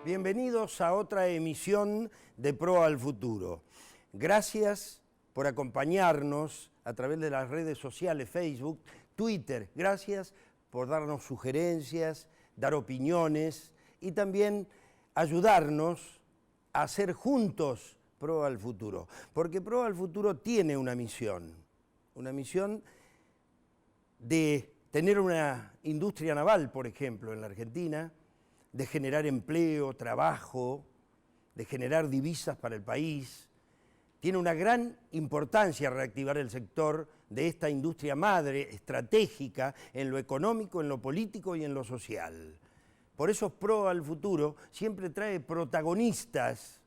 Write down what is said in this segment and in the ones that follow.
Bienvenidos a otra emisión de Pro al Futuro. Gracias por acompañarnos a través de las redes sociales, Facebook, Twitter. Gracias por darnos sugerencias, dar opiniones y también ayudarnos a hacer juntos Pro al Futuro. Porque Pro al Futuro tiene una misión de tener una industria naval, por ejemplo, en la Argentina, de generar empleo, trabajo, de generar divisas para el país. Tiene una gran importancia reactivar el sector de esta industria madre estratégica en lo económico, en lo político y en lo social. Por eso Pro al Futuro siempre trae protagonistas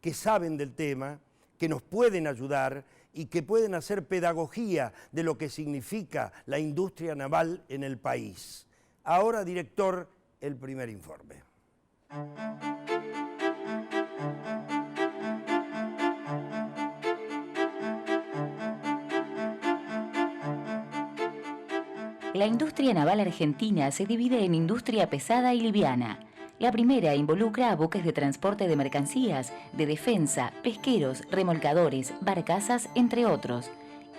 que saben del tema, que nos pueden ayudar y que pueden hacer pedagogía de lo que significa la industria naval en el país. Ahora, director, el primer informe. La industria naval argentina se divide en industria pesada y liviana. La primera involucra a buques de transporte de mercancías, de defensa, pesqueros, remolcadores, barcazas, entre otros.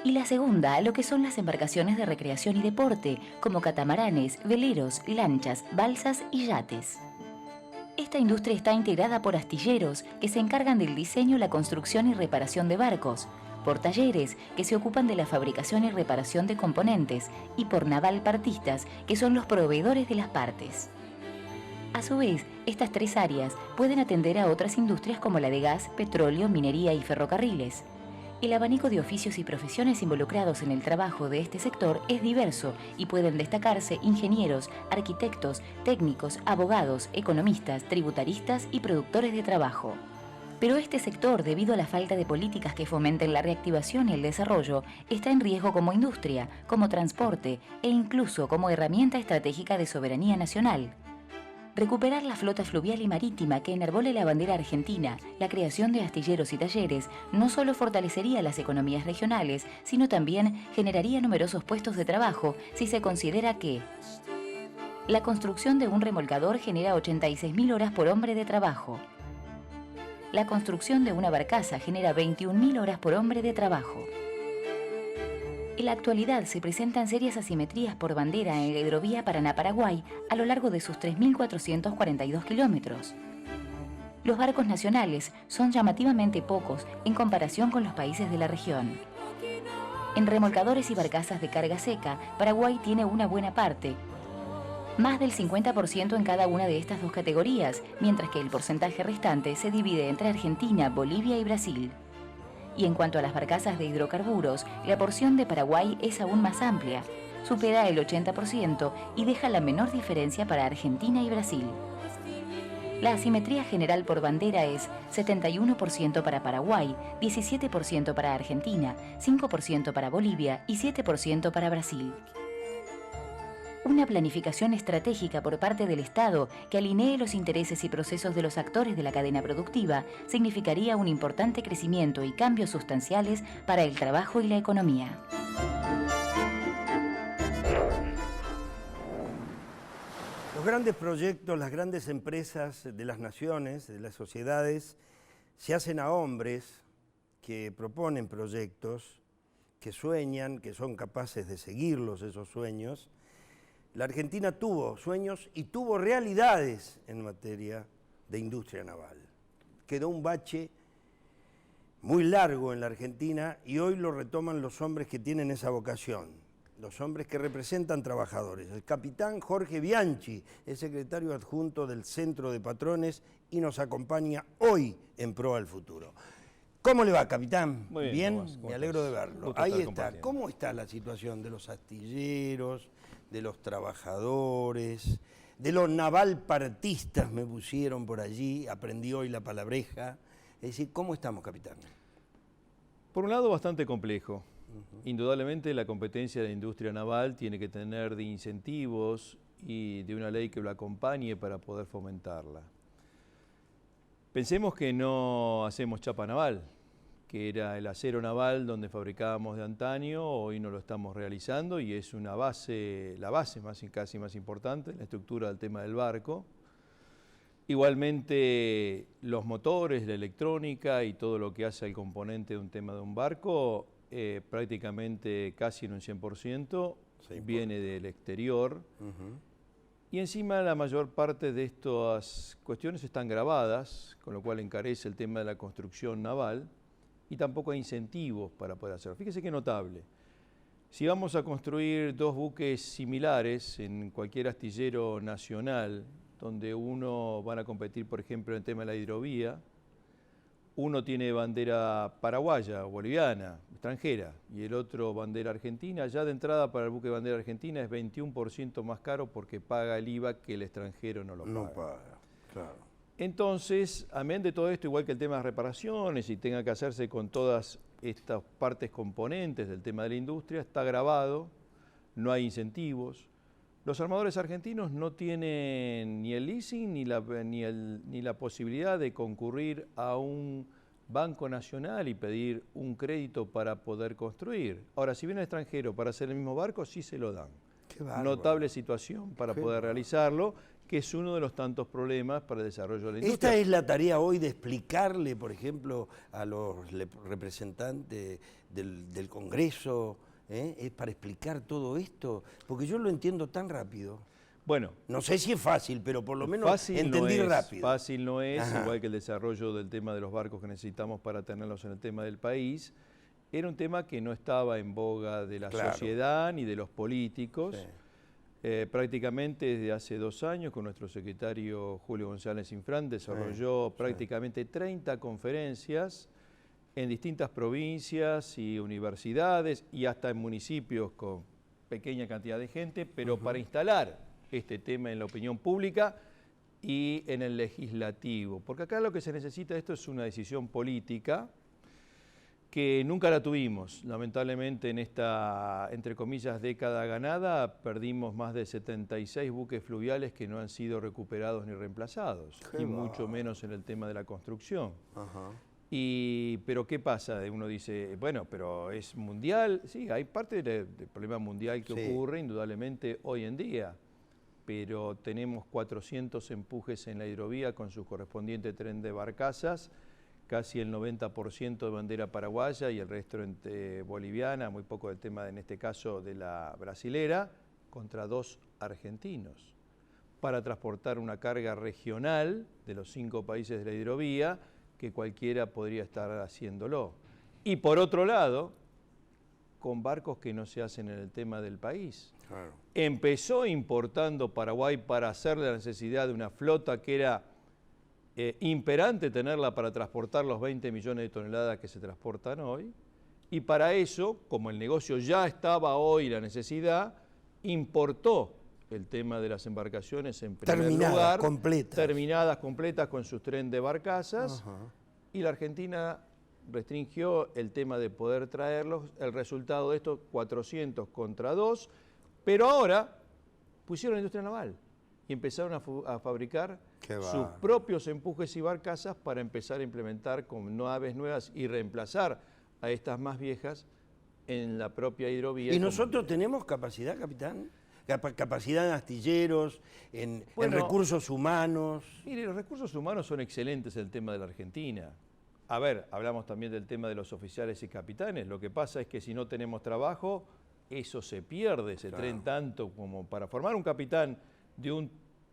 Y la segunda, lo que son las embarcaciones de recreación y deporte, como catamaranes, veleros, lanchas, balsas y yates. Esta industria está integrada por astilleros, que se encargan del diseño, la construcción y reparación de barcos, por talleres, que se ocupan de la fabricación y reparación de componentes, y por navalpartistas, que son los proveedores de las partes. A su vez, estas tres áreas pueden atender a otras industrias como la de gas, petróleo, minería y ferrocarriles. El abanico de oficios y profesiones involucrados en el trabajo de este sector es diverso y pueden destacarse ingenieros, arquitectos, técnicos, abogados, economistas, tributaristas y productores de trabajo. Pero este sector, debido a la falta de políticas que fomenten la reactivación y el desarrollo, está en riesgo como industria, como transporte e incluso como herramienta estratégica de soberanía nacional. Recuperar la flota fluvial y marítima que enarbole la bandera argentina, la creación de astilleros y talleres, no solo fortalecería las economías regionales, sino también generaría numerosos puestos de trabajo si se considera que la construcción de un remolcador genera 86.000 horas por hombre de trabajo. La construcción de una barcaza genera 21.000 horas por hombre de trabajo. En la actualidad se presentan serias asimetrías por bandera en la hidrovía Paraná-Paraguay a lo largo de sus 3.442 kilómetros. Los barcos nacionales son llamativamente pocos en comparación con los países de la región. En remolcadores y barcazas de carga seca, Paraguay tiene una buena parte, más del 50% en cada una de estas dos categorías, mientras que el porcentaje restante se divide entre Argentina, Bolivia y Brasil. Y en cuanto a las barcazas de hidrocarburos, la porción de Paraguay es aún más amplia, supera el 80% y deja la menor diferencia para Argentina y Brasil. La asimetría general por bandera es 71% para Paraguay, 17% para Argentina, 5% para Bolivia y 7% para Brasil. Una planificación estratégica por parte del Estado que alinee los intereses y procesos de los actores de la cadena productiva significaría un importante crecimiento y cambios sustanciales para el trabajo y la economía. Los grandes proyectos, las grandes empresas de las naciones, de las sociedades, se hacen a hombres que proponen proyectos, que sueñan, que son capaces de seguirlos esos sueños. La Argentina tuvo sueños y tuvo realidades en materia de industria naval. Quedó un bache muy largo en la Argentina y hoy lo retoman los hombres que tienen esa vocación. los hombres que representan trabajadores. El capitán Jorge Bianchi es secretario adjunto del Centro de Patrones y nos acompaña hoy en Proa al Futuro. ¿Cómo le va, capitán? Muy bien, Tomás, me alegro de verlo. Ahí está. ¿Cómo está la situación de los astilleros, de los trabajadores, de los navalpartistas? Me pusieron por allí, aprendí hoy la palabreja. Es decir, ¿cómo estamos, capitán? Por un lado, bastante complejo. Indudablemente la competencia de la industria naval tiene que tener de incentivos y de una ley que lo acompañe para poder fomentarla. Pensemos que no hacemos chapa naval, que era el acero naval donde fabricábamos de antaño, hoy no lo estamos realizando y es una base, la base casi más importante, la estructura del tema del barco. Igualmente los motores, la electrónica y todo lo que hace al componente de un tema de un barco, prácticamente casi en un 100% viene del exterior. Y encima la mayor parte de estas cuestiones están grabadas, con lo cual encarece el tema de la construcción naval y tampoco hay incentivos para poder hacerlo. Fíjese qué notable. Si vamos a construir dos buques similares en cualquier astillero nacional, donde uno van a competir, por ejemplo, en el tema de la hidrovía, uno tiene bandera paraguaya o boliviana, extranjera, y el otro bandera argentina, ya de entrada para el buque de bandera argentina es 21% más caro porque paga el IVA que el extranjero no lo paga. No paga, claro. Entonces, amén de todo esto, igual que el tema de reparaciones y tenga que hacerse con todas estas partes componentes del tema de la industria, está grabado, no hay incentivos. Los armadores argentinos no tienen ni el leasing ni la posibilidad de concurrir a un banco nacional y pedir un crédito para poder construir. Ahora, si viene el extranjero para hacer el mismo barco, sí se lo dan. Qué bárbaro. Notable situación para poder realizarlo, que es uno de los tantos problemas para el desarrollo de la industria. Esta es la tarea hoy de explicarle, por ejemplo, a los representantes del Congreso, es para explicar todo esto, porque yo lo entiendo tan rápido. Bueno, no sé si es fácil, pero por lo menos entendí rápido. Fácil no es, igual que el desarrollo del tema de los barcos que necesitamos para tenerlos en el tema del país. Era un tema que no estaba en boga de la sociedad ni de los políticos. Sí. Prácticamente desde hace 2 años, con nuestro secretario Julio González Infran, desarrolló prácticamente 30 conferencias en distintas provincias y universidades y hasta en municipios con pequeña cantidad de gente, pero para instalar este tema en la opinión pública y en el legislativo. Porque acá lo que se necesita, esto es una decisión política que nunca la tuvimos. Lamentablemente en esta, entre comillas, década ganada, perdimos más de 76 buques fluviales que no han sido recuperados ni reemplazados, y mucho menos en el tema de la construcción. Pero ¿qué pasa? Uno dice, bueno, pero es mundial. Sí, hay parte del problema mundial que ocurre indudablemente hoy en día, pero tenemos 400 empujes en la hidrovía con su correspondiente tren de barcazas, casi el 90% de bandera paraguaya y el resto boliviana, muy poco del tema, en este caso, de la brasilera, contra 2 argentinos, para transportar una carga regional de los 5 países de la hidrovía, que cualquiera podría estar haciéndolo. Y por otro lado, con barcos que no se hacen en el tema del país. Claro. Empezó importando Paraguay para hacer la necesidad de una flota que era imperante tenerla para transportar los 20 millones de toneladas que se transportan hoy. Y para eso, como el negocio ya estaba hoy la necesidad, importó el tema de las embarcaciones en primer lugar, terminadas completas con sus tren de barcazas, y la Argentina restringió el tema de poder traerlos. El resultado de esto, 400 contra 2, pero ahora pusieron la industria naval y empezaron a fabricar sus propios empujes y barcazas para empezar a implementar con naves nuevas y reemplazar a estas más viejas en la propia hidrovía. ¿Y nosotros tenemos capacidad, capitán? Capacidad en astilleros, en recursos humanos. Mire, los recursos humanos son excelentes en el tema de la Argentina. A ver, hablamos también del tema de los oficiales y capitanes. Lo que pasa es que si no tenemos trabajo, eso se pierde, ese tren, tanto como para formar un capitán de un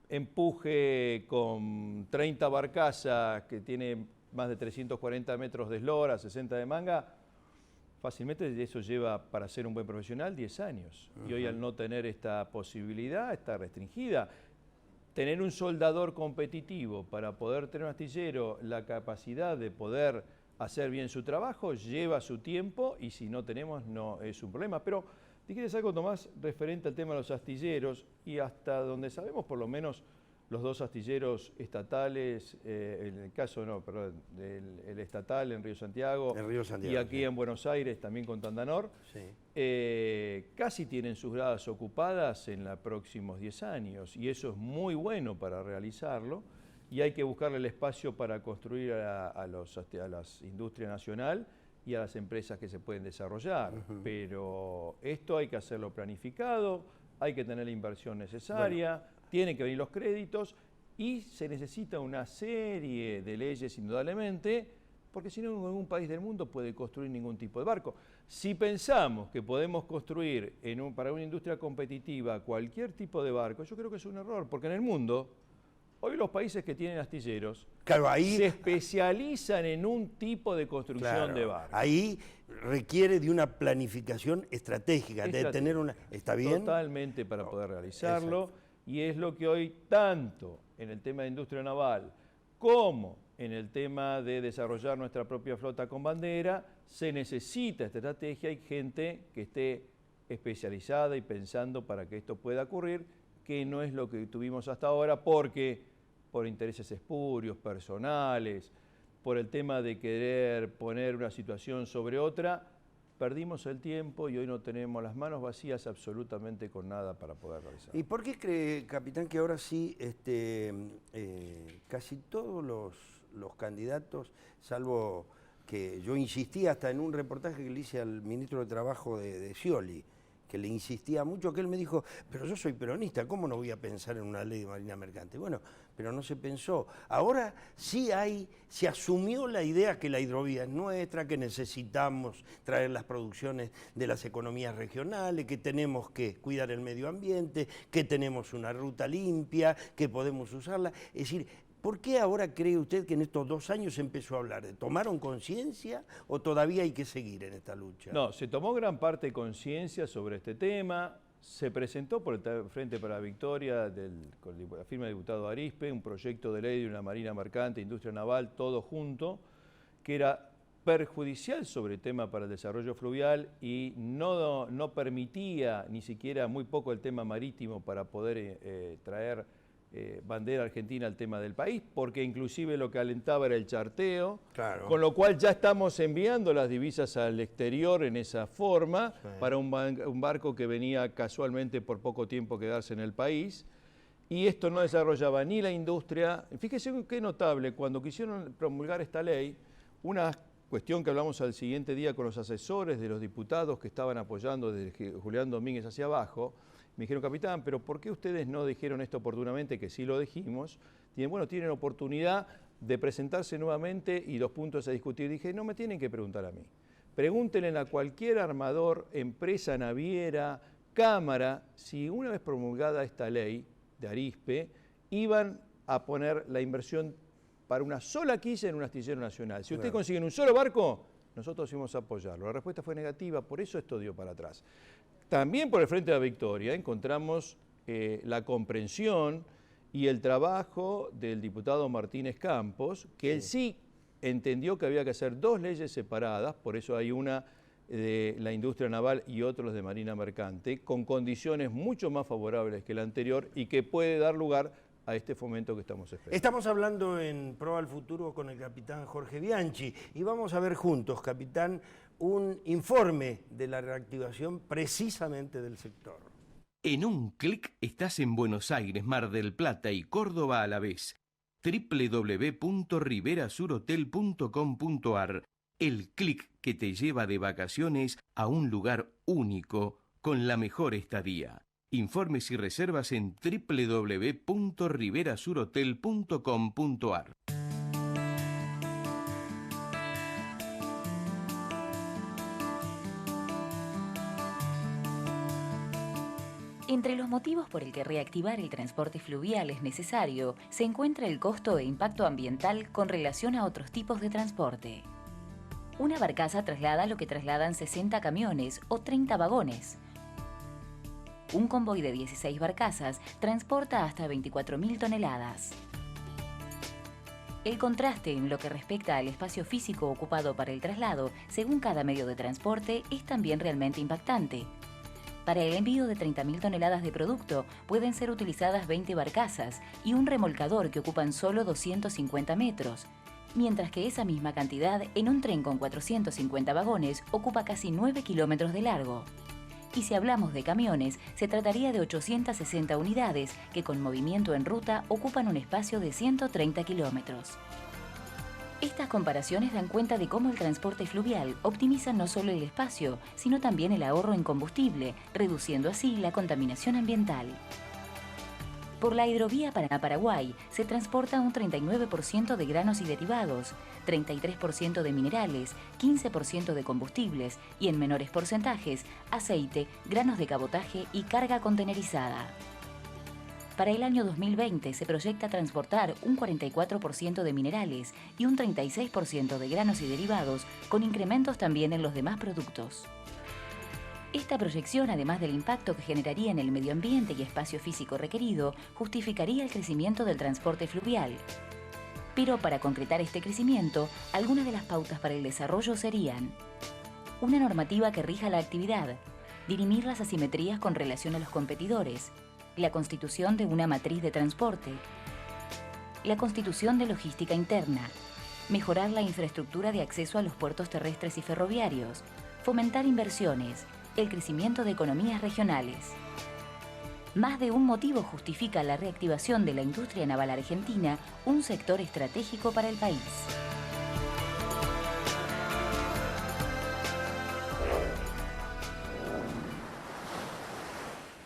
empuje con 30 barcazas que tiene más de 340 metros de eslora, 60 de manga. fácilmente eso lleva, para ser un buen profesional, 10 años. Y hoy, al no tener esta posibilidad, está restringida. Tener un soldador competitivo para poder tener un astillero, la capacidad de poder hacer bien su trabajo, lleva su tiempo, y si no tenemos, no es un problema. Pero, ¿te quieres algo, Tomás, referente al tema de los astilleros? Y hasta donde sabemos, por lo menos, los dos astilleros estatales, en el caso, el estatal en Río Santiago, y aquí en Buenos Aires también con Tandanor, casi tienen sus gradas ocupadas en los próximos 10 años, y eso es muy bueno para realizarlo, y hay que buscarle el espacio para construir a las industrias nacional y a las empresas que se pueden desarrollar. Pero esto hay que hacerlo planificado, hay que tener la inversión necesaria, tienen que venir los créditos, y se necesita una serie de leyes, indudablemente, porque si no, ningún país del mundo puede construir ningún tipo de barco. Si pensamos que podemos construir para una industria competitiva cualquier tipo de barco, yo creo que es un error, porque en el mundo, hoy los países que tienen astilleros se especializan en un tipo de construcción de barcos. Ahí requiere de una planificación estratégica, de tener una... ¿Está bien? Totalmente, para poder realizarlo. Exacto. Y es lo que hoy, tanto en el tema de industria naval como en el tema de desarrollar nuestra propia flota con bandera, se necesita esta estrategia. Hay gente que esté especializada y pensando para que esto pueda ocurrir, que no es lo que tuvimos hasta ahora, porque por intereses espurios, personales, por el tema de querer poner una situación sobre otra, perdimos el tiempo y hoy no tenemos las manos vacías absolutamente con nada para poder realizar. ¿Y por qué cree, capitán, que ahora sí casi todos los candidatos, salvo que yo insistí hasta en un reportaje que le hice al ministro de Trabajo de Scioli, que le insistía mucho, que él me dijo, pero yo soy peronista, ¿cómo no voy a pensar en una ley de marina mercante? Bueno, pero no se pensó. Ahora sí se asumió la idea que la hidrovía es nuestra, que necesitamos traer las producciones de las economías regionales, que tenemos que cuidar el medio ambiente, que tenemos una ruta limpia, que podemos usarla. Es decir, ¿por qué ahora cree usted que en estos 2 años se empezó a hablar? ¿Tomaron conciencia o todavía hay que seguir en esta lucha? No, se tomó gran parte de conciencia sobre este tema. Se presentó por el Frente para la Victoria, con la firma del diputado Arispe, un proyecto de ley de una marina mercante, industria naval, todo junto, que era perjudicial sobre el tema para el desarrollo fluvial y no permitía ni siquiera muy poco el tema marítimo para poder traer bandera argentina al tema del país, porque inclusive lo que alentaba era el charteo, con lo cual ya estamos enviando las divisas al exterior en esa forma, para un barco que venía casualmente por poco tiempo a quedarse en el país, y esto no desarrollaba ni la industria. Fíjese qué notable, cuando quisieron promulgar esta ley, una cuestión que hablamos al siguiente día con los asesores de los diputados que estaban apoyando desde Julián Domínguez hacia abajo, me dijeron, capitán, pero ¿por qué ustedes no dijeron esto oportunamente? Que sí lo dijimos. Tienen oportunidad de presentarse nuevamente y los puntos a discutir. Dije, no me tienen que preguntar a mí. Pregúntenle a cualquier armador, empresa naviera, cámara, si una vez promulgada esta ley de Arispe, iban a poner la inversión para una sola quilla en un astillero nacional. Si ustedes consiguen un solo barco, nosotros íbamos a apoyarlo. La respuesta fue negativa, por eso esto dio para atrás. También por el Frente de la Victoria encontramos la comprensión y el trabajo del diputado Martínez Campos, que él sí entendió que había que hacer 2 leyes separadas, por eso hay una de la industria naval y otros de marina mercante, con condiciones mucho más favorables que la anterior y que puede dar lugar a este fomento que estamos esperando. Estamos hablando en Pro al Futuro con el capitán Jorge Bianchi y vamos a ver juntos, capitán, un informe de la reactivación precisamente del sector. En un clic estás en Buenos Aires, Mar del Plata y Córdoba a la vez. www.riverasurhotel.com.ar, el clic que te lleva de vacaciones a un lugar único con la mejor estadía. Informes y reservas en www.riverasurhotel.com.ar. Entre los motivos por el que reactivar el transporte fluvial es necesario, se encuentra el costo e impacto ambiental con relación a otros tipos de transporte. Una barcaza traslada lo que trasladan 60 camiones o 30 vagones. Un convoy de 16 barcazas transporta hasta 24.000 toneladas. El contraste en lo que respecta al espacio físico ocupado para el traslado, según cada medio de transporte, es también realmente impactante. Para el envío de 30.000 toneladas de producto pueden ser utilizadas 20 barcazas y un remolcador que ocupan solo 250 metros, mientras que esa misma cantidad en un tren con 450 vagones ocupa casi 9 kilómetros de largo. Y si hablamos de camiones, se trataría de 860 unidades que con movimiento en ruta ocupan un espacio de 130 kilómetros. Estas comparaciones dan cuenta de cómo el transporte fluvial optimiza no solo el espacio, sino también el ahorro en combustible, reduciendo así la contaminación ambiental. Por la hidrovía Paraná-Paraguay se transporta un 39% de granos y derivados, 33% de minerales, 15% de combustibles y en menores porcentajes, aceite, granos de cabotaje y carga contenerizada. Para el año 2020 se proyecta transportar un 44% de minerales y un 36% de granos y derivados, con incrementos también en los demás productos. Esta proyección, además del impacto que generaría en el medio ambiente y espacio físico requerido, justificaría el crecimiento del transporte fluvial. Pero para concretar este crecimiento, algunas de las pautas para el desarrollo serían: una normativa que rija la actividad, dirimir las asimetrías con relación a los competidores, la constitución de una matriz de transporte, la constitución de logística interna, mejorar la infraestructura de acceso a los puertos terrestres y ferroviarios, fomentar inversiones, el crecimiento de economías regionales. Más de un motivo justifica la reactivación de la industria naval argentina, un sector estratégico para el país.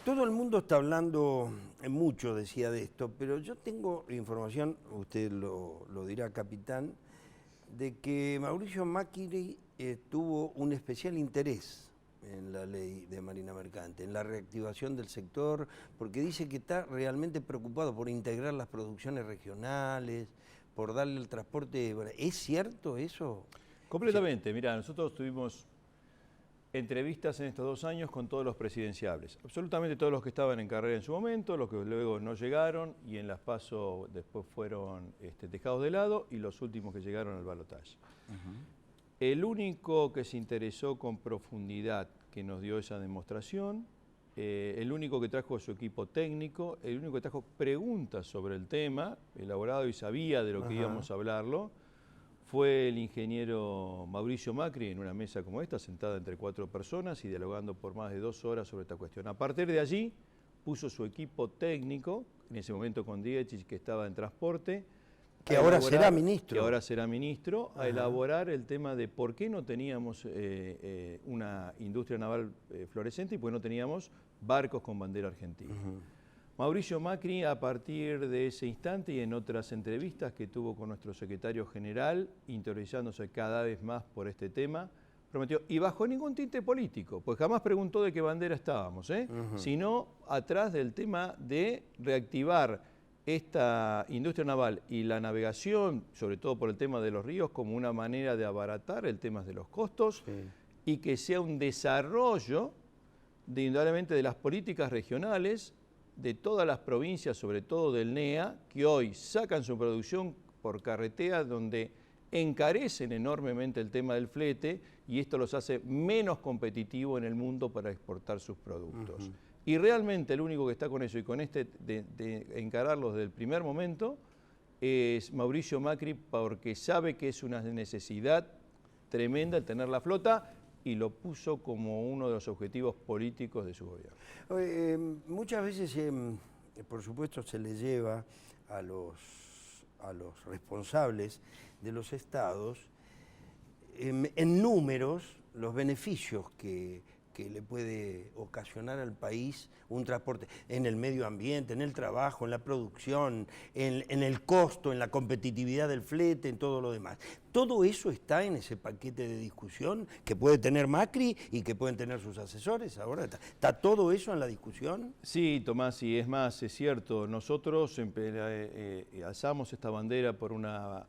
Todo el mundo está hablando mucho, decía, de esto, pero yo tengo información, usted lo dirá, capitán, de que Mauricio Macri tuvo un especial interés en la ley de Marina Mercante, en la reactivación del sector, porque dice que está realmente preocupado por integrar las producciones regionales, por darle el transporte. ¿Es cierto eso? Completamente. Mirá, nosotros tuvimos entrevistas en estos 2 años con todos los presidenciables, absolutamente todos los que estaban en carrera en su momento, los que luego no llegaron y en las PASO después fueron dejados de lado, y los últimos que llegaron al balotaje. El único que se interesó con profundidad, que nos dio esa demostración, el único que trajo su equipo técnico, el único que trajo preguntas sobre el tema, elaborado y sabía de lo que íbamos a hablarlo, fue el ingeniero Mauricio Macri, en una mesa como esta, sentada entre 4 personas y dialogando por más de 2 horas sobre esta cuestión. A partir de allí, puso su equipo técnico, en ese momento con Diechich, que estaba en transporte, que ahora será ministro. Que ahora será ministro, a elaborar el tema de por qué no teníamos una industria naval florecente y por qué no teníamos barcos con bandera argentina. Mauricio Macri, a partir de ese instante y en otras entrevistas que tuvo con nuestro secretario general, interiorizándose cada vez más por este tema, prometió, y bajo ningún tinte político, pues jamás preguntó de qué bandera estábamos, sino atrás del tema de reactivar esta industria naval y la navegación, sobre todo por el tema de los ríos, como una manera de abaratar el tema de los costos, y que sea un desarrollo, indudablemente, de las políticas regionales de todas las provincias, sobre todo del NEA, que hoy sacan su producción por carretera, donde encarecen enormemente el tema del flete, y esto los hace menos competitivos en el mundo para exportar sus productos. Y realmente el único que está con eso y con de encararlos desde el primer momento es Mauricio Macri, porque sabe que es una necesidad tremenda el tener la flota, y lo puso como uno de los objetivos políticos de su gobierno. Muchas veces, por supuesto, se le lleva a los responsables de los estados en números los beneficios que que le puede ocasionar al país un transporte en el medio ambiente, en el trabajo, en la producción, en el costo, en la competitividad del flete, en todo lo demás. Todo eso está en ese paquete de discusión que puede tener Macri y que pueden tener sus asesores. Ahora está todo eso en la discusión. Sí, Tomás, y es más, es cierto, nosotros alzamos esta bandera por una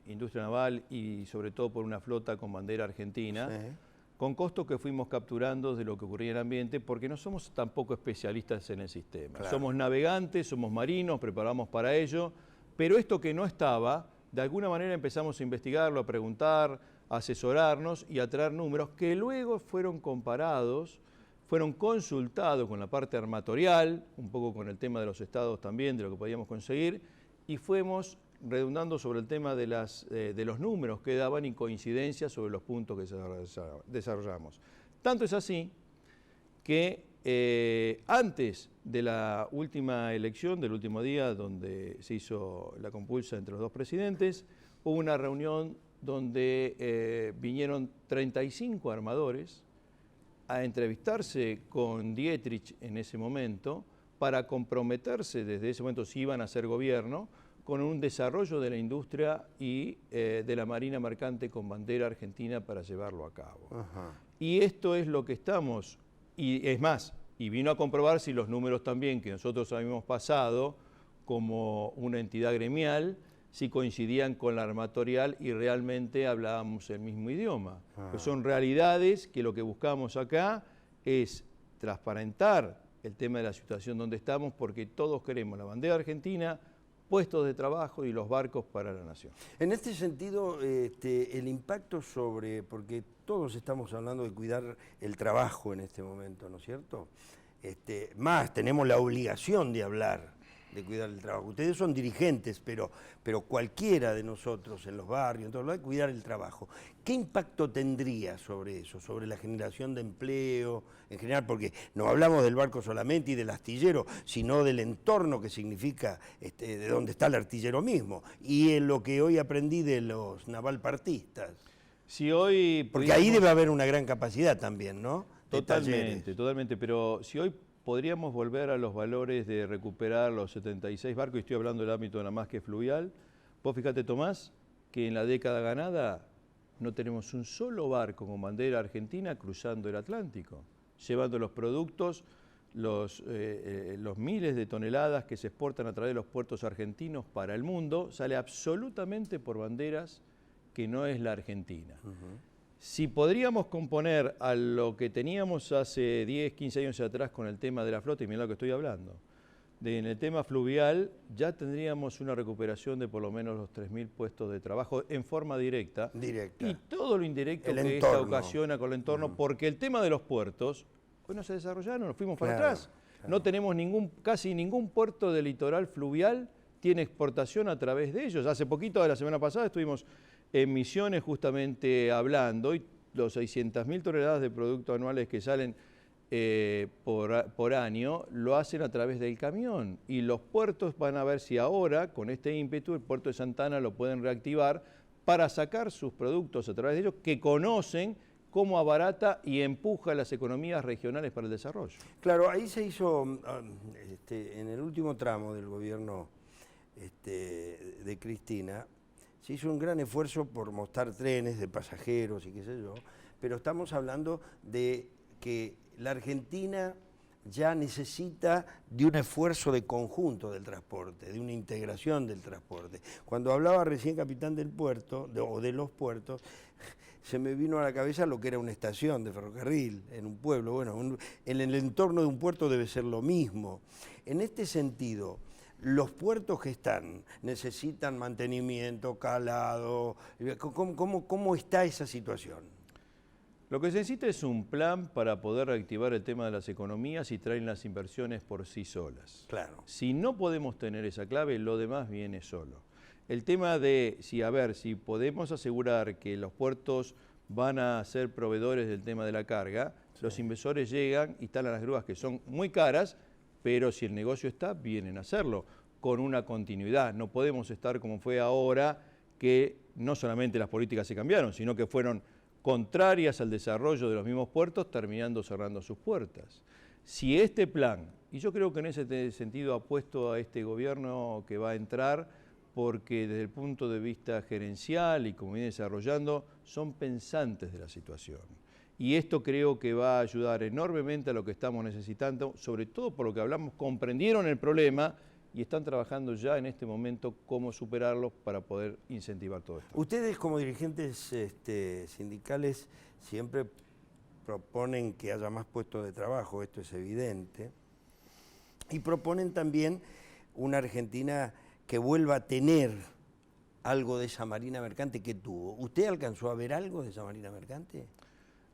industria naval y sobre todo por una flota con bandera argentina, sí, con costos que fuimos capturando de lo que ocurría en el ambiente, porque no somos tampoco especialistas en el sistema. Claro. Somos navegantes, somos marinos, preparamos para ello, pero esto que no estaba, de alguna manera empezamos a investigarlo, a preguntar, a asesorarnos y a traer números que luego fueron comparados, fueron consultados con la parte armatorial, un poco con el tema de los estados también, de lo que podíamos conseguir, y fuimos redundando sobre el tema de los números que daban y coincidencias sobre los puntos que desarrollamos. Tanto es así que antes de la última elección, del último día donde se hizo la compulsa entre los dos presidentes, hubo una reunión donde vinieron 35 armadores a entrevistarse con Dietrich en ese momento para comprometerse desde ese momento si iban a hacer gobierno con un desarrollo de la industria y de la marina mercante con bandera argentina para llevarlo a cabo. Ajá. Y esto es lo que estamos, y es más, y vino a comprobar si los números también que nosotros habíamos pasado como una entidad gremial, si coincidían con la armatorial y realmente hablábamos el mismo idioma. Pues son realidades que lo que buscamos acá es transparentar el tema de la situación donde estamos, porque todos queremos la bandera argentina, puestos de trabajo y los barcos para la nación. En este sentido, el impacto sobre, porque todos estamos hablando de cuidar el trabajo en este momento, ¿no es cierto? Más tenemos la obligación de hablar de cuidar el trabajo. Ustedes son dirigentes, pero cualquiera de nosotros en los barrios, en todo lo de cuidar el trabajo. ¿Qué impacto tendría sobre eso, sobre la generación de empleo en general? Porque no hablamos del barco solamente y del astillero, sino del entorno que significa de dónde está el artillero mismo. Y en lo que hoy aprendí de los navalpartistas. Si hoy porque ahí debe haber una gran capacidad también, ¿no? Totalmente, totalmente, pero si hoy podríamos volver a los valores de recuperar los 76 barcos, y estoy hablando del ámbito nada más que fluvial. Vos fíjate, Tomás, que en la década ganada no tenemos un solo barco con bandera argentina cruzando el Atlántico, llevando los productos, los miles de toneladas que se exportan a través de los puertos argentinos para el mundo, sale absolutamente por banderas que no es la Argentina. Si podríamos componer a lo que teníamos hace 10, 15 años atrás con el tema de la flota, y mirá lo que estoy hablando, en el tema fluvial ya tendríamos una recuperación de por lo menos los 3.000 puestos de trabajo en forma directa. Y todo lo indirecto que esta ocasiona con el entorno, porque el tema de los puertos, hoy no se desarrollaron, nos fuimos para atrás. Claro. No tenemos casi ningún puerto del litoral fluvial tiene exportación a través de ellos. Hace poquito, la semana pasada, estuvimos en Misiones justamente hablando, y los 600.000 toneladas de productos anuales que salen por año lo hacen a través del camión, y los puertos van a ver si ahora con este ímpetu el puerto de Santa Ana lo pueden reactivar para sacar sus productos a través de ellos, que conocen cómo abarata y empuja las economías regionales para el desarrollo. Claro, ahí se hizo en el último tramo del gobierno de Cristina, se hizo un gran esfuerzo por mostrar trenes de pasajeros y qué sé yo, pero estamos hablando de que la Argentina ya necesita de un esfuerzo de conjunto del transporte, de una integración del transporte. Cuando hablaba recién capitán del puerto, o de los puertos, se me vino a la cabeza lo que era una estación de ferrocarril en un pueblo. Bueno, en el entorno de un puerto debe ser lo mismo. En este sentido, los puertos que están necesitan mantenimiento, calado. ¿Cómo está esa situación? Lo que se necesita es un plan para poder reactivar el tema de las economías y traer las inversiones por sí solas. Claro. Si no podemos tener esa clave, lo demás viene solo. El tema de si podemos asegurar que los puertos van a ser proveedores del tema de la carga, sí, los inversores llegan, instalan las grúas que son muy caras, pero si el negocio está, vienen a hacerlo con una continuidad. No podemos estar como fue ahora, que no solamente las políticas se cambiaron, sino que fueron contrarias al desarrollo de los mismos puertos, terminando cerrando sus puertas. Si este plan, y yo creo que en ese sentido apuesto a este gobierno que va a entrar, porque desde el punto de vista gerencial y como viene desarrollando, son pensantes de la situación. Y esto creo que va a ayudar enormemente a lo que estamos necesitando, sobre todo por lo que hablamos, comprendieron el problema y están trabajando ya en este momento cómo superarlo para poder incentivar todo esto. Ustedes como dirigentes sindicales siempre proponen que haya más puestos de trabajo, esto es evidente, y proponen también una Argentina que vuelva a tener algo de esa marina mercante que tuvo. ¿Usted alcanzó a ver algo de esa marina mercante?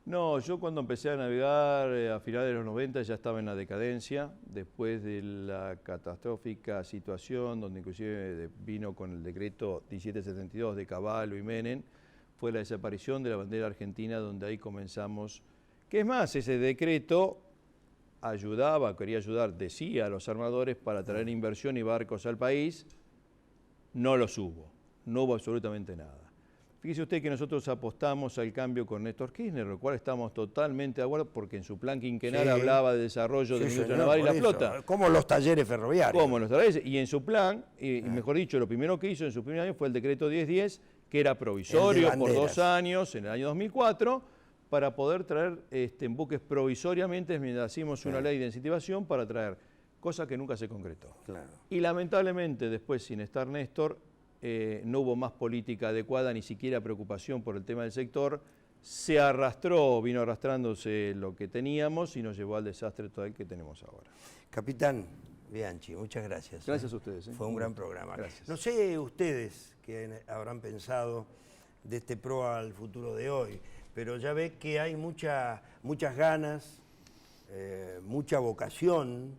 No, yo cuando empecé a navegar a finales de los 90 ya estaba en la decadencia, después de la catastrófica situación donde inclusive vino con el decreto 1772 de Cavallo y Menem, fue la desaparición de la bandera argentina donde ahí comenzamos. Que es más, ese decreto ayudaba, quería ayudar, decía a los armadores para traer inversión y barcos al país, no los hubo, no hubo absolutamente nada. Fíjese usted que nosotros apostamos al cambio con Néstor Kirchner, lo cual estamos totalmente de acuerdo porque en su plan quinquenal hablaba de desarrollo de la industria naval y la flota. Como los talleres ferroviarios. Como los talleres, y en su plan, mejor dicho, lo primero que hizo en su primer año fue el decreto 1010, que era provisorio por 2 años en el año 2004, para poder traer buques provisoriamente, mientras hacíamos una ley de incentivación para traer, cosa que nunca se concretó. Claro. Y lamentablemente después, sin estar Néstor, no hubo más política adecuada, ni siquiera preocupación por el tema del sector, se arrastró, vino arrastrándose lo que teníamos y nos llevó al desastre total que tenemos ahora. Capitán Bianchi, muchas gracias. Gracias a ustedes. Fue un gran programa. Gracias. No sé ustedes qué habrán pensado de este PRO al futuro de hoy, pero ya ve que hay muchas ganas, mucha vocación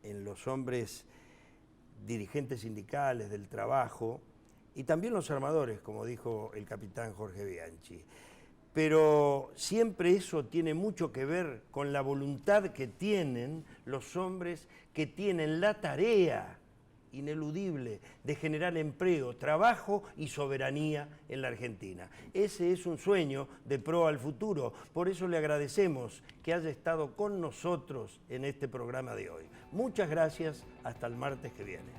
en los hombres dirigentes sindicales del trabajo y también los armadores, como dijo el capitán Jorge Bianchi. Pero siempre eso tiene mucho que ver con la voluntad que tienen los hombres que tienen la tarea ineludible de generar empleo, trabajo y soberanía en la Argentina. Ese es un sueño de PRO al futuro. Por eso le agradecemos que haya estado con nosotros en este programa de hoy. Muchas gracias. Hasta el martes que viene.